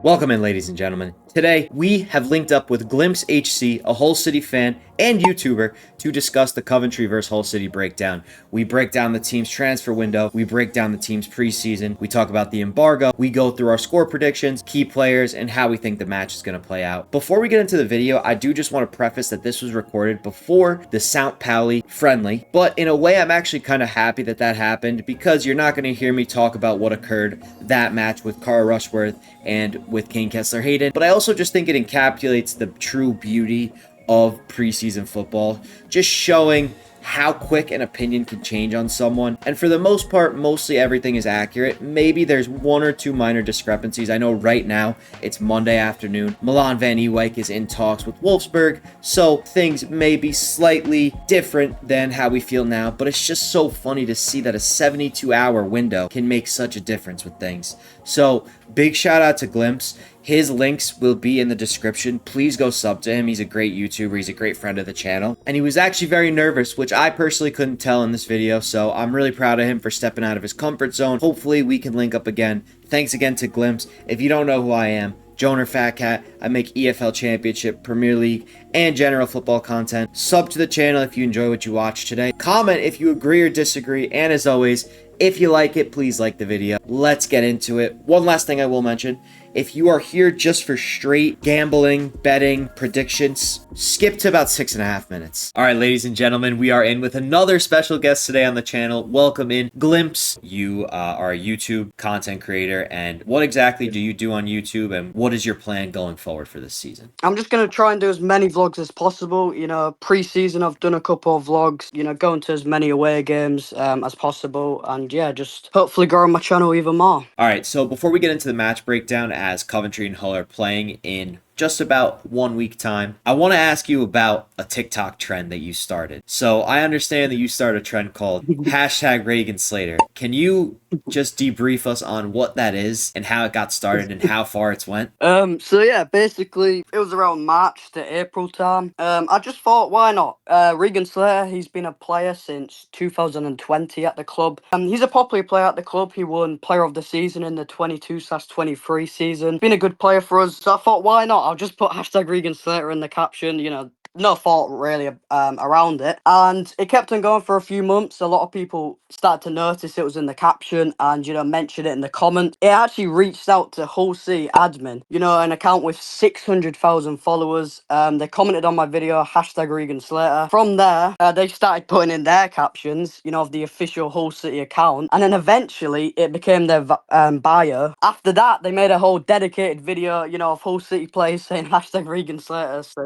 Welcome in, ladies and gentlemen. Today, we have linked up with Glimpse HC, a Hull City fan and YouTuber, to discuss the Coventry vs. Hull City breakdown. We break down the team's transfer window, we break down the team's preseason, we talk about the embargo, we go through our score predictions, key players, and how we think the match is going to play out. Before we get into the video, I do just want to preface that this was recorded before the St. Pauli friendly, but in a way, I'm actually kind of happy that that happened because you're not going to hear me talk about what occurred that match with Cara Rushworth and with Kane Kessler-Hayden, but I also just think it encapsulates the true beauty of preseason football, just showing how quick an opinion can change on someone. And for the most part, mostly everything is accurate. Maybe there's one or two minor discrepancies. I know right now it's Monday afternoon. Milan Van Ewijk is in talks with Wolfsburg, so things may be slightly different than how we feel now, but it's just so funny to see that a 72-hour window can make such a difference with things. So big shout out to Glimpse. His links will be in the description. Please go sub to him. He's a great YouTuber. He's a great friend of the channel. And he was actually very nervous, which I personally couldn't tell in this video. So I'm really proud of him for stepping out of his comfort zone. Hopefully we can link up again. Thanks again to Glimpse. If you don't know who I am, Joner Fat Cat. I make EFL Championship, Premier League, and general football content. Sub to the channel if you enjoy what you watch today. Comment if you agree or disagree. And as always, if you like it, please like the video. Let's get into it. One last thing I will mention. If you are here just for straight gambling, betting, predictions, skip to about 6.5 minutes. All right, ladies and gentlemen, we are in with another special guest today on the channel. Welcome in, Glimpse. You are a YouTube content creator, and what exactly do you do on YouTube, and what is your plan going forward for this season? I'm just going to try and do as many vlogs as possible. Pre-season I've done a couple of vlogs, going to as many away games as possible. And yeah, just hopefully growing my channel even more. All right, so before we get into the match breakdown, as Coventry and Hull are playing in just about 1 week time, I want to ask you about a TikTok trend that you started. So I understand that you started a trend called hashtag Reagan Slater. Can you just debrief us on what that is and how it got started and how far it's went? So yeah, basically it was around March to April time. I just thought, why not? Regan Slater, he's been a player since 2020 at the club. He's a popular player at the club. He won Player of the Season in the 22/23 season. Been a good player for us. So I thought, why not? I'll just put hashtag Regan Slater in the caption, no thought really around it, and it kept on going for a few months. A lot of people started to notice it was in the caption and mentioned it in the comment. It actually reached out to Hull City admin, an account with 600,000 followers. They commented on my video hashtag Regan Slater. From there they started putting in their captions of the official Hull City account, and then eventually it became their bio. After that they made a whole dedicated video of Hull City players saying hashtag Regan Slater. So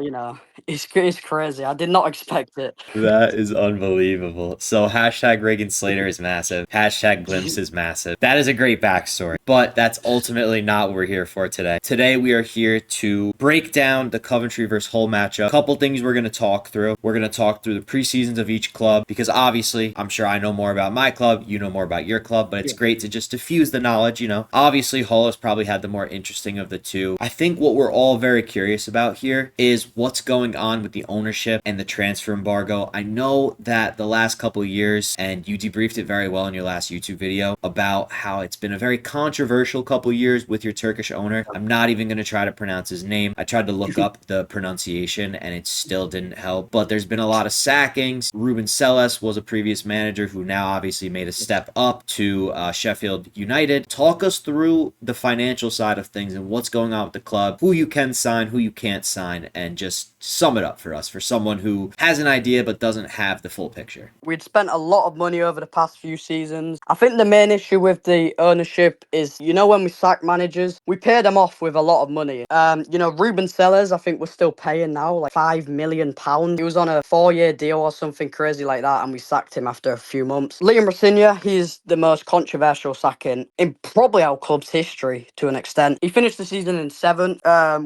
it's crazy. I did not expect it. That is unbelievable. So hashtag Reagan Slater is massive. Hashtag Glimpse is massive. That is a great backstory, but that's ultimately not what we're here for today. Today we are here to break down the Coventry versus Hull matchup. A couple things we're going to talk through. We're going to talk through the preseasons of each club because obviously I'm sure I know more about my club, you know more about your club, but it's great to just diffuse the knowledge, Obviously Hull has probably had the more interesting of the two. I think what we're all very curious about here is what's going on with the ownership and the transfer embargo. I know that the last couple of years, and you debriefed it very well in your last YouTube video, about how it's been a very controversial couple of years with your Turkish owner. I'm not even going to try to pronounce his name. I tried to look up the pronunciation and it still didn't help, but there's been a lot of sackings. Ruben Seles was a previous manager who now obviously made a step up to Sheffield United. Talk us through the financial side of things and what's going on with the club, who you can sign, who you can't sign, and just sum it up for us, for someone who has an idea but doesn't have the full picture. We'd spent a lot of money over the past few seasons. I think the main issue with the ownership is, when we sack managers, we pay them off with a lot of money. Ruben Sellers, I think we're still paying now like £5 million. He was on a 4-year deal or something crazy like that, and we sacked him after a few months. Liam Rossigna, he's the most controversial sacking in probably our club's history to an extent. He finished the season in 7th,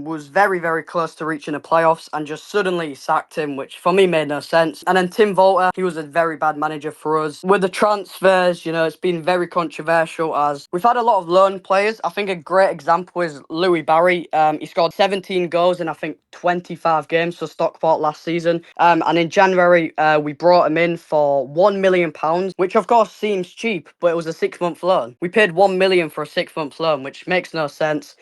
was very, very close to reaching the playoffs, and just suddenly sacked him, which for me made no sense. And then Tim Volter, he was a very bad manager for us. With the transfers, it's been very controversial as we've had a lot of loan players. I think a great example is Louis Barry. He scored 17 goals in I think 25 games for Stockport last season. And in January, we brought him in for £1 million, which of course seems cheap, but it was a 6-month loan. We paid £1 million for a 6-month loan, which makes no sense.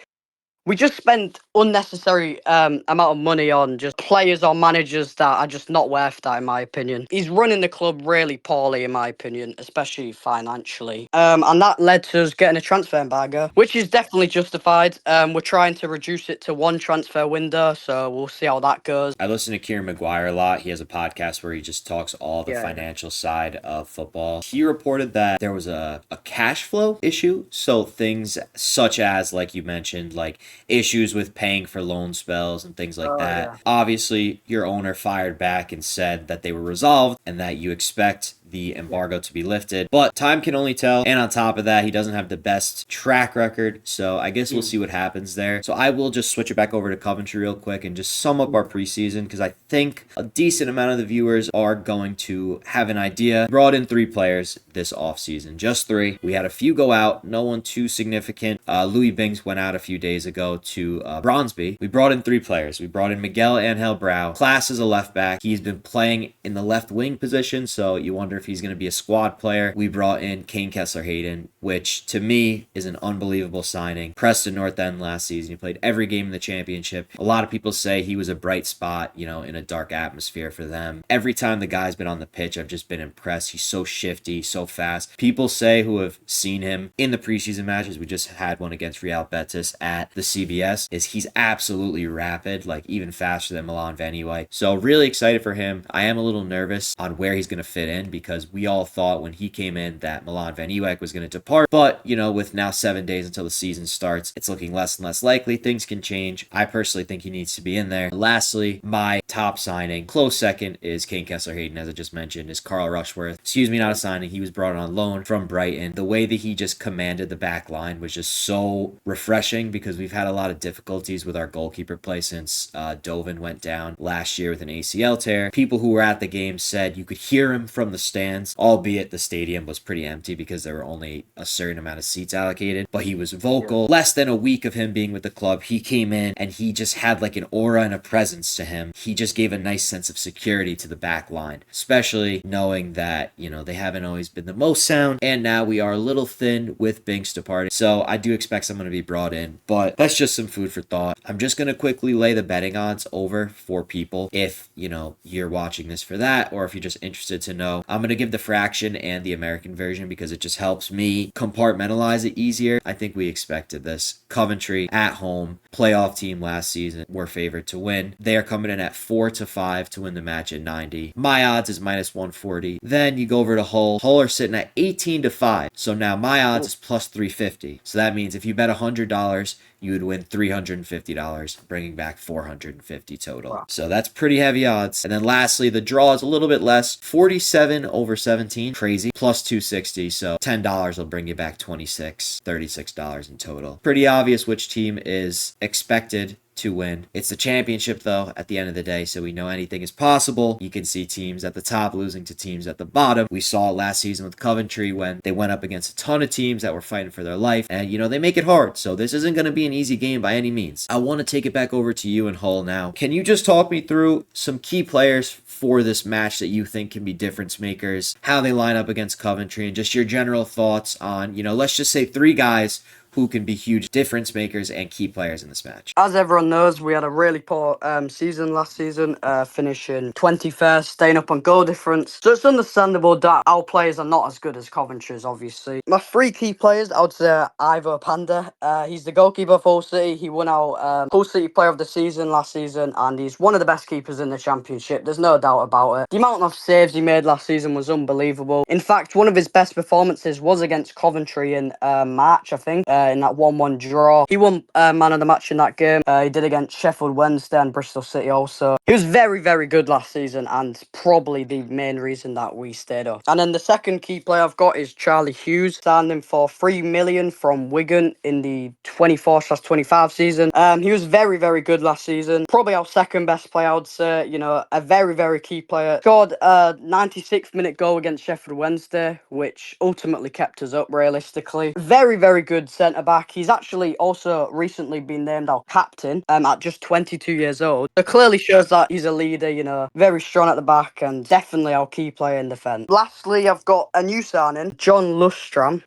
We just spend unnecessary amount of money on just players or managers that are just not worth that, in my opinion. He's running the club really poorly, in my opinion, especially financially. And that led to us getting a transfer embargo, which is definitely justified. We're trying to reduce it to one transfer window, so we'll see how that goes. I listen to Kieran Maguire a lot. He has a podcast where he just talks all the Yeah. financial side of football. He reported that there was a cash flow issue. So things such as, like you mentioned, like issues with paying for loan spells and things like Oh, that. yeah. Obviously, your owner fired back and said that they were resolved and that you expect the embargo to be lifted. But time can only tell. And on top of that, he doesn't have the best track record. So I guess we'll see what happens there. So I will just switch it back over to Coventry real quick and just sum up our preseason because I think a decent amount of the viewers are going to have an idea. Brought in 3 players this offseason, just 3. We had a few go out, no one too significant. Louis Binks went out a few days ago to Bronsby. We brought in 3 players. We brought in Miguel Angel Brau, class as a left back. He's been playing in the left wing position, so you wonder if he's going to be a squad player. We brought in Kane Kessler-Hayden, which to me is an unbelievable signing. Preston North End last season. He played every game in the championship. A lot of people say he was a bright spot, you know, in a dark atmosphere for them. Every time the guy's been on the pitch, I've just been impressed. He's so shifty, so fast. People say who have seen him in the preseason matches, we just had one against Real Betis at the CBS, is he's absolutely rapid, like even faster than Milan Van Ewijk. So really excited for him. I am a little nervous on where he's going to fit in because we all thought when he came in that Milan Van Ewijk was going to depart. But, you know, with now 7 days until the season starts, it's looking less and less likely. Things can change. I personally think he needs to be in there. Lastly, my top signing, close second, is Kane Kessler-Hayden, as I just mentioned, is Carl Rushworth. Excuse me, not a signing. He was brought on loan from Brighton. The way that he just commanded the back line was just so refreshing because we've had a lot of difficulties with our goalkeeper play since Dovin went down last year with an ACL tear. People who were at the game said you could hear him from the stands, albeit the stadium was pretty empty because there were only a certain amount of seats allocated, but he was vocal. Less than a week of him being with the club, he came in and he just had like an aura and a presence to him. He just gave a nice sense of security to the back line, especially knowing that, you know, they haven't always been the most sound and now we are a little thin with Binks departing. So I do expect someone to be brought in, but that's just some food for thought. I'm just going to quickly lay the betting odds over for people if, you know, you're watching this for that or if you're just interested to know. I'm going to give the fraction and the American version because it just helps me compartmentalize it easier. I think we expected this. Coventry at home, playoff team last season, were favored to win. They are coming in at 4-5 to win the match at 90. My odds is minus 140. Then you go over to Hull. Hull are sitting at 18-5. So now my odds is plus 350. So that means if you bet $100, you would win $350, bringing back $450 total. Wow. So that's pretty heavy odds. And then lastly, the draw is a little bit less, 47/17, crazy, plus 260. So $10 will bring you back $36 in total. Pretty obvious which team is expected to win. It's the championship though at the end of the day, so we know anything is possible. You can see teams at the top losing to teams at the bottom. We saw it last season with Coventry when they went up against a ton of teams that were fighting for their life, and you know, they make it hard. So this isn't going to be an easy game by any means. I want to take it back over to you and Hull now. Can you just talk me through some key players for this match that you think can be difference makers, how they line up against Coventry, and just your general thoughts on, you know, let's just say 3 guys who can be huge difference makers and key players in this match. As everyone knows, we had a really poor season last season, finishing 21st, staying up on goal difference. So it's understandable that our players are not as good as Coventry's, obviously. My 3 key players, I would say Ivo Panda. He's the goalkeeper of Hull City. He won our Hull City Player of the Season last season, and he's one of the best keepers in the Championship. There's no doubt about it. The amount of saves he made last season was unbelievable. In fact, one of his best performances was against Coventry in March, I think. In that 1-1 draw. He won man of the match in that game. He did against Sheffield Wednesday and Bristol City also. He was very, very good last season and probably the main reason that we stayed up. And then the second key player I've got is Charlie Hughes, signed him for $3 million from Wigan in the 24/25 season. He was very, very good last season. Probably our second best player, I would say. You know, a very, very key player. Scored a 96th-minute goal against Sheffield Wednesday, which ultimately kept us up realistically. Very, very good centre-back. He's actually also recently been named our captain at just 22 years old. So clearly shows that he's a leader, you know, very strong at the back and definitely our key player in defence. Lastly, I've got a new signing, John Lustram.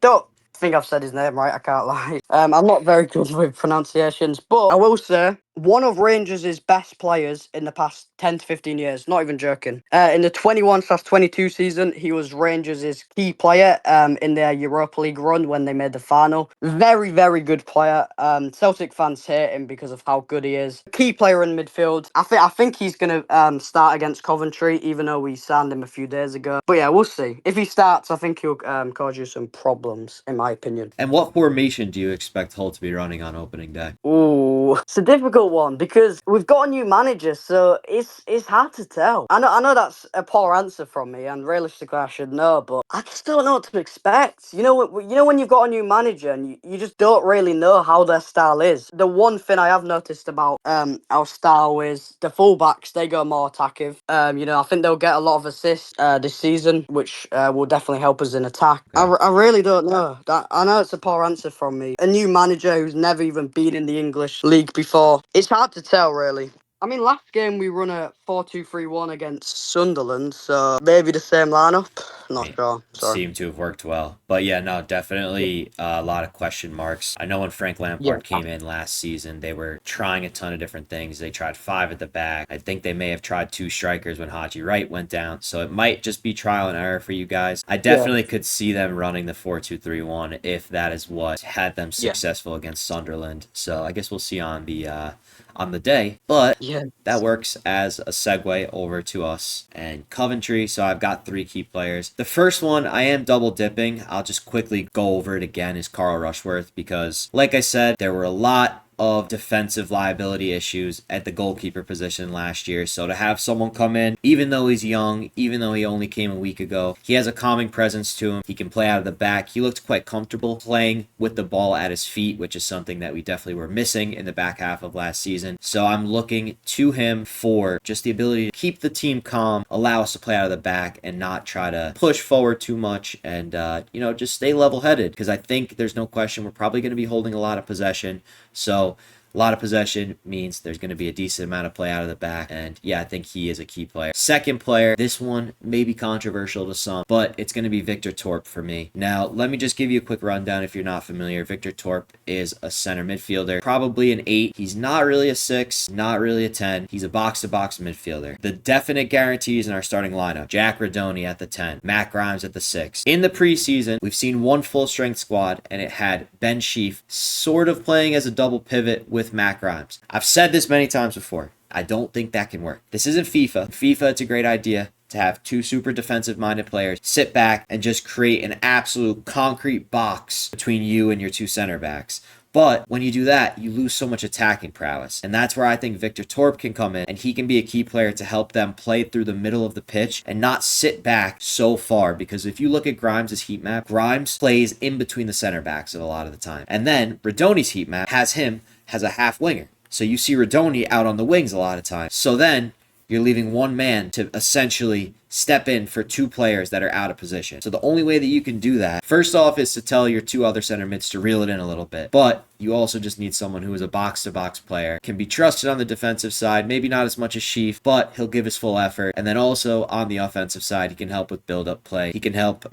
think I've said his name right, I can't lie. I'm not very good with pronunciations, but I will say one of Rangers' best players in the past 10 to 15 years, not even joking. In the 21/22 season, he was Rangers' key player in their Europa League run when they made the final. Very, very good player. Celtic fans hate him because of how good he is. Key player in midfield. I think he's going to start against Coventry, even though we signed him a few days ago. But yeah, we'll see. If he starts, I think he'll cause you some problems, in my opinion. And what formation do you expect Hull to be running on opening day? Ooh, it's a difficult one because we've got a new manager, so it's hard to tell. I know that's a poor answer from me, and realistically I should know, but I just don't know what to expect. When you've got a new manager and you just don't really know how their style is. The one thing I have noticed about our style is the fullbacks, they go more attacking. I think they'll get a lot of assists this season, which will definitely help us in attack. Okay. I really don't know. I know it's a poor answer from me. A new manager who's never even been in the English league before. It's hard to tell, really. I mean, last game we run a 4-2-3-1 against Sunderland, so maybe the same lineup. Not sure. Sorry. Seem to have worked well. But yeah, no, definitely a lot of question marks. I know when Frank Yeah. Lampard came in last season, they were trying a ton of different things. They tried 5 at the back. I think they may have tried 2 strikers when Haji Wright went down. So it might just be trial and error for you guys. I definitely could see them running the 4-2-3-1 if that is what had them Yeah. successful against Sunderland. So I guess we'll see on the day. But Yeah. that works as a segue over to us and Coventry. So I've got 3 key players. The first one, I am double dipping. I'll just quickly go over it again, is Carl Rushworth, because like I said, there were a lot of defensive liability issues at the goalkeeper position last year. So to have someone come in, even though he's young, even though he only came a week ago, he has a calming presence to him. He can play out of the back. He looked quite comfortable playing with the ball at his feet, which is something that we definitely were missing in the back half of last season. So I'm looking to him for just the ability to keep the team calm, allow us to play out of the back and not try to push forward too much and, just stay level-headed, because I think there's no question we're probably going to be holding a lot of possession. So a lot of possession means there's going to be a decent amount of play out of the back. And yeah, I think he is a key player. Second player, this one may be controversial to some, but it's going to be Victor Torp for me. Now, let me just give you a quick rundown if you're not familiar. Victor Torp is a center midfielder, probably an 8. He's not really a 6, not really a 10. He's a box-to-box midfielder. The definite guarantees in our starting lineup: Jack Radoni at the 10, Matt Grimes at the 6. In the preseason, we've seen one full-strength squad, and it had Ben Sheaf sort of playing as a double pivot with Matt Grimes. I've said this many times before. I don't think that can work. This isn't FIFA. FIFA, it's a great idea to have 2 super defensive minded players sit back and just create an absolute concrete box between you and your 2 center backs. But when you do that, you lose so much attacking prowess. And that's where I think Victor Torp can come in, and he can be a key player to help them play through the middle of the pitch and not sit back so far. Because if you look at Grimes' heat map, Grimes plays in between the center backs a lot of the time. And then Radoni's heat map has him as a half winger. So you see Radoni out on the wings a lot of times. So then you're leaving one man to essentially step in for 2 players that are out of position. So the only way that you can do that, first off, is to tell your 2 other center mids to reel it in a little bit. But you also just need someone who is a box-to-box player, can be trusted on the defensive side, maybe not as much as Sheaf, but he'll give his full effort. And then also on the offensive side, he can help with build-up play. He can help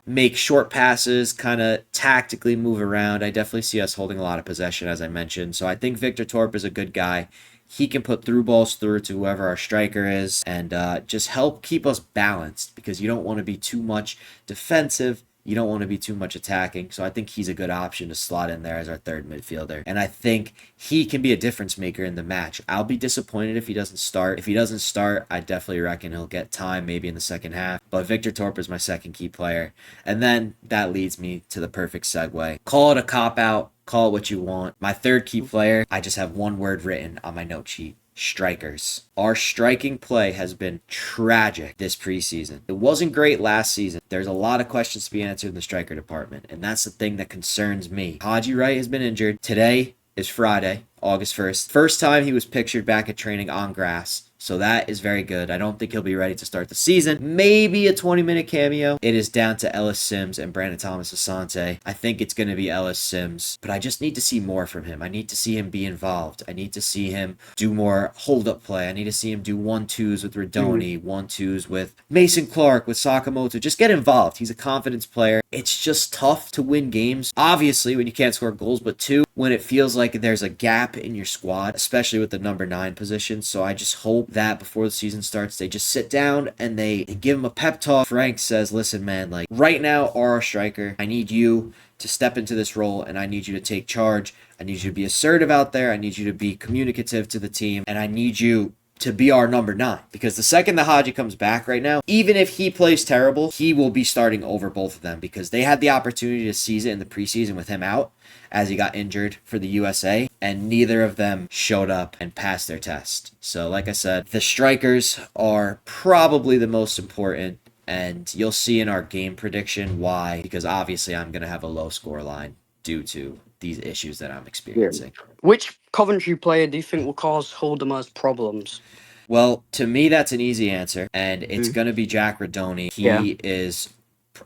make short passes, kind of tactically move around. I definitely see us holding a lot of possession, as I mentioned. So I think Victor Torp is a good guy. He can put through balls through to whoever our striker is and just help keep us balanced, because you don't want to be too much defensive. You don't want to be too much attacking. So I think he's a good option to slot in there as our third midfielder. And I think he can be a difference maker in the match. I'll be disappointed if he doesn't start. If he doesn't start, I definitely reckon he'll get time maybe in the second half. But Victor Torp is my second key player. And then that leads me to the perfect segue. Call it a cop-out. Call it what you want. My third key player, I just have one word written on my note sheet: strikers. Our striking play has been tragic this preseason. It wasn't great last season. There's a lot of questions to be answered in the striker department, and that's the thing that concerns me. Haji Wright has been injured. Today is Friday, August 1st. First time he was pictured back at training on grass. So that is very good. I don't think he'll be ready to start the season. Maybe a 20-minute cameo. It is down to Ellis Sims and Brandon Thomas Asante. I think it's going to be Ellis Sims, but I just need to see more from him. I need to see him be involved. I need to see him do more hold-up play. I need to see him do 1-2s with Radoni, 1-2s with Mason Clark, with Sakamoto. Just get involved. He's a confidence player. it's just tough to win games. Obviously, when you can't score goals, but two, when it feels like there's a gap in your squad, especially with the number 9 position. So I just hope that before the season starts, they just sit down and they give him a pep talk. Frank says, listen, man, like right now, our striker, I need you to step into this role and I need you to take charge. I need you to be assertive out there. I need you to be communicative to the team. And I need you to be our number 9. Because the second that Haji comes back right now, even if he plays terrible, he will be starting over both of them because they had the opportunity to seize it in the preseason with him out as he got injured for the USA, and neither of them showed up and passed their test. So like I said, the strikers are probably the most important, and you'll see in our game prediction why, because obviously I'm going to have a low score line due to these issues that I'm experiencing. Which Coventry player do you think will cause Hull the most problems? Well, to me, that's an easy answer, and it's going to be Jack Radoni. He is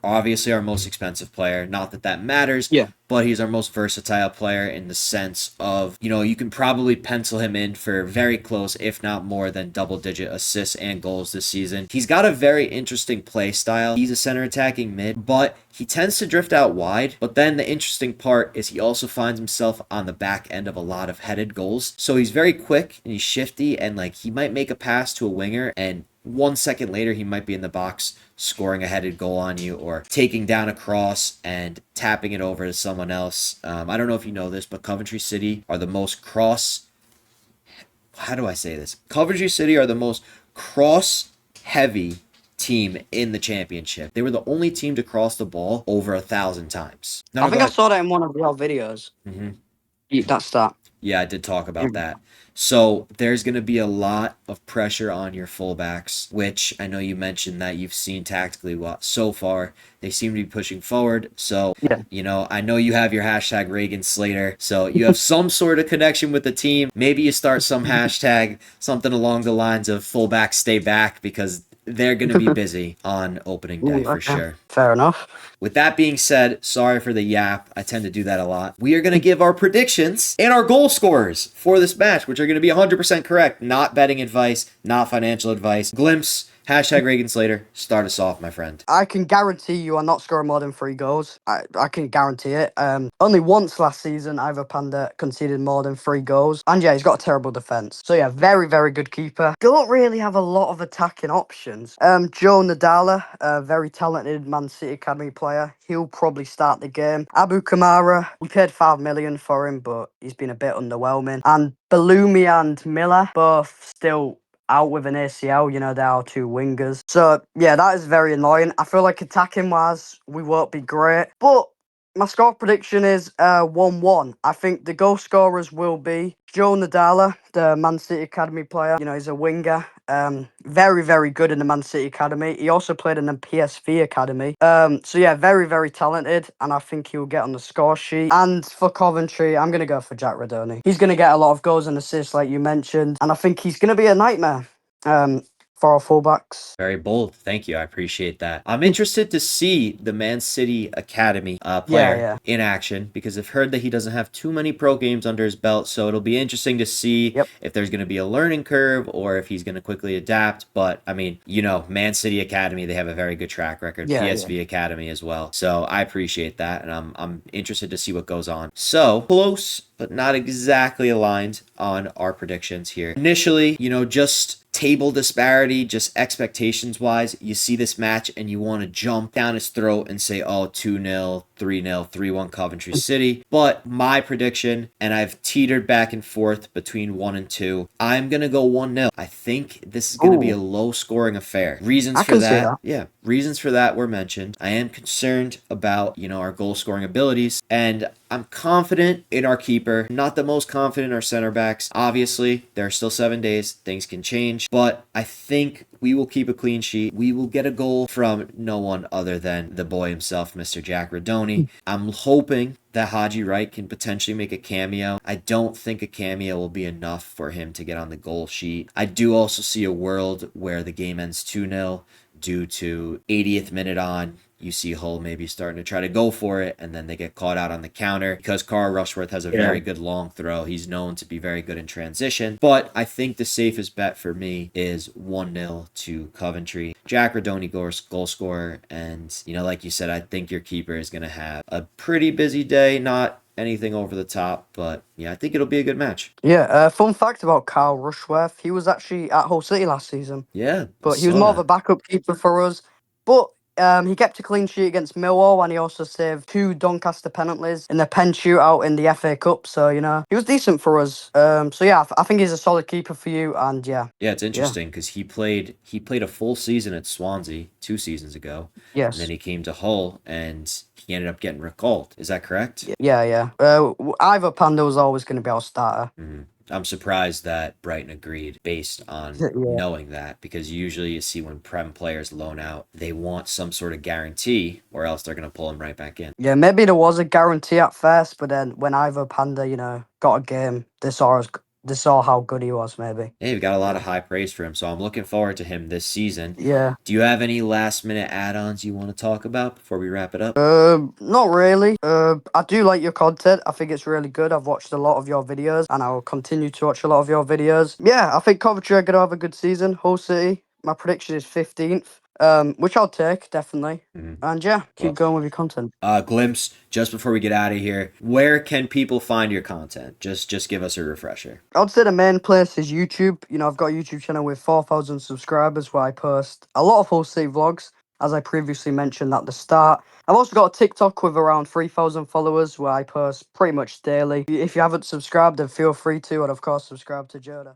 obviously our most expensive player. Not that that matters, but he's our most versatile player in the sense of, you can probably pencil him in for very close, if not more than double-digit assists and goals this season. He's got a very interesting play style. He's a center attacking mid, but he tends to drift out wide. But then the interesting part is he also finds himself on the back end of a lot of headed goals. So he's very quick and he's shifty, and like he might make a pass to a winger and 1 second later he might be in the box scoring a headed goal on you or taking down a cross and tapping it over to someone else. I don't know if you know this, but Coventry City are the most Coventry City are the most cross heavy team in the championship. They were the only team to cross the ball over 1,000 times. No, I think I saw that in one of your videos. That's that. Yeah, I did talk about that. So there's going to be a lot of pressure on your fullbacks, which I know you mentioned that you've seen tactically so far. They seem to be pushing forward. So, I know you have your hashtag Reagan Slater. So you have some sort of connection with the team. Maybe you start some hashtag, something along the lines of fullbacks stay back, because they're going to be busy on opening day for sure. Fair enough. With that being said, sorry for the yap. I tend to do that a lot. We are going to give our predictions and our goal scorers for this match, which are going to be 100% correct. Not betting advice, not financial advice. Glimpse, hashtag Reagan Slater. Start us off, my friend. I can guarantee you are not scoring more than 3 goals. I can guarantee it. Only once last season Ivor Panda conceded more than 3 goals. And yeah, he's got a terrible defence. So yeah, very, very good keeper. Don't really have a lot of attacking options. Joe Nadala, a very talented Man City Academy player. He'll probably start the game. Abu Kamara, we paid 5 million for him, but he's been a bit underwhelming. And Bellumi and Miller, both still out with an ACL, they are 2 wingers. So, yeah, that is very annoying. I feel like attacking-wise, we won't be great. But my score prediction is 1-1. I think the goal scorers will be Joe Nadala, the Man City Academy player. He's a winger. Very, very good in the Man City Academy. He also played in the PSV Academy. So, yeah, very, very talented. And I think he'll get on the score sheet. And for Coventry, I'm going to go for Jack Radoni. He's going to get a lot of goals and assists, like you mentioned. And I think he's going to be a nightmare for our fullbacks. Very bold. Thank you. I appreciate that. I'm interested to see the Man City Academy player in action, because I've heard that he doesn't have too many pro games under his belt. So it'll be interesting to see if there's going to be a learning curve or if he's going to quickly adapt. But I mean, Man City Academy, they have a very good track record. PSV Academy as well. So I appreciate that. And I'm interested to see what goes on. So close, but not exactly aligned on our predictions here. Initially, just table disparity, just expectations wise, you see this match and you want to jump down his throat and say, oh, 2-0, 3-0, 3-1 Coventry City. But my prediction, and I've teetered back and forth between 1 and 2, I'm going to go 1-0. I think this is going to be a low scoring affair. Reasons for that. Yeah. Reasons for that were mentioned. I am concerned about, our goal scoring abilities, and I'm confident in our keeper, not the most confident in our center backs. Obviously, there are still 7 days. Things can change, but I think we will keep a clean sheet. We will get a goal from no one other than the boy himself, Mr. Jack Radoni. I'm hoping that Haji Wright can potentially make a cameo. I don't think a cameo will be enough for him to get on the goal sheet. I do also see a world where the game ends 2-0. due to 80th minute on, you see Hull maybe starting to try to go for it, and then they get caught out on the counter because Carl Rushworth has a Yeah. very good long throw. He's known to be very good in transition. But I think the safest bet for me is 1-0 to Coventry. Jack Rodoni goal scorer, and like you said, I think your keeper is going to have a pretty busy day. Not anything over the top, but yeah, I think it'll be a good match. Yeah, fun fact about Carl Rushworth, he was actually at Hull City last season, Yeah, I but he was saw more of a that. backup keeper for us. But he kept a clean sheet against Millwall, and he also saved 2 Doncaster penalties in the pen shootout in the FA Cup. So he was decent for us. So yeah, I think he's a solid keeper for you. And yeah, Yeah, it's interesting because he played a full season at Swansea 2 seasons ago, and then yes, he came to Hull and he ended up getting recalled. Is that correct? yeah. Ivor Panda was always going to be our starter. Mhm. I'm surprised that Brighton agreed based on Yeah. knowing that, because usually you see when Prem players loan out, they want some sort of guarantee or else they're going to pull him right back in. Yeah, maybe there was a guarantee at first, but then when Ivor Panda, got a game, they saw how good he was. Maybe. Hey, we got a lot of Yeah. high praise for him, so I'm looking forward to him this season. Yeah. Do you have any last minute add ons you want to talk about before we wrap it up? Not really. I do like your content. I think it's really good. I've watched a lot of your videos, and I will continue to watch a lot of your videos. Yeah, I think Coventry are gonna have a good season. Hull City, my prediction is 15th. Which I'll take definitely. Mhm. And yeah, keep Well, going with your content. Glimpse, just before we get out of here, where can people find your content? Just give us a refresher. I'd say the main place is YouTube. I've got a YouTube channel with 4,000 subscribers where I post a lot of Hull City vlogs, as I previously mentioned at the start. I've also got a TikTok with around 3,000 followers where I post pretty much daily. If you haven't subscribed, then feel free to, and of course, subscribe to Joda.